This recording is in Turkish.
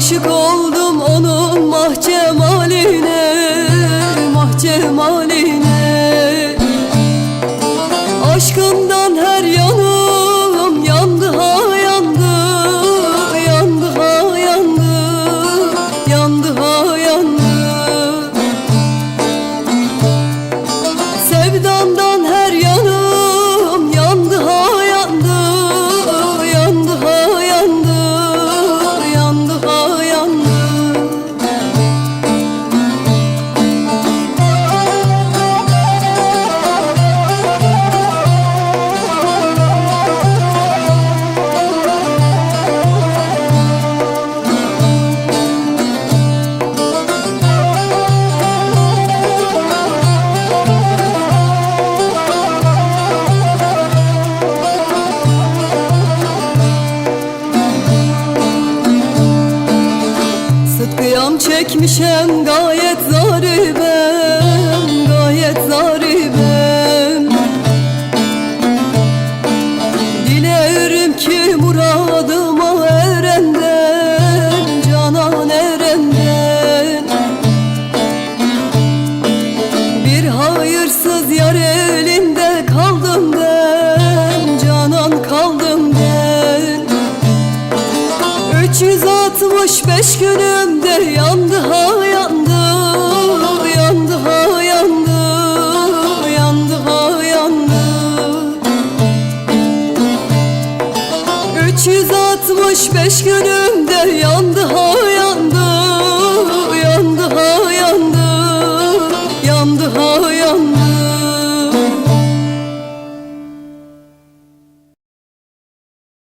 Aşık oldum onun mahcemaline, mahcemaline. Aşkından her yanım yandı ha yandı, yandı ha yandı, yandı ha yandı. Sevdandan her yanım yandı ha yandı, yandı ha yandı, yandı ha yandı. Sıtkıyam çekmişem gayet zaribem, gayet zaribem. Dilerim ki muradıma erenden, canan erenden. Bir hayırsız yar elinde kaldım ben, canan kaldım ben. 365 günümde yandı ha yandı, yandı ha yandı, yandı ha yandı. 365 günümde yandı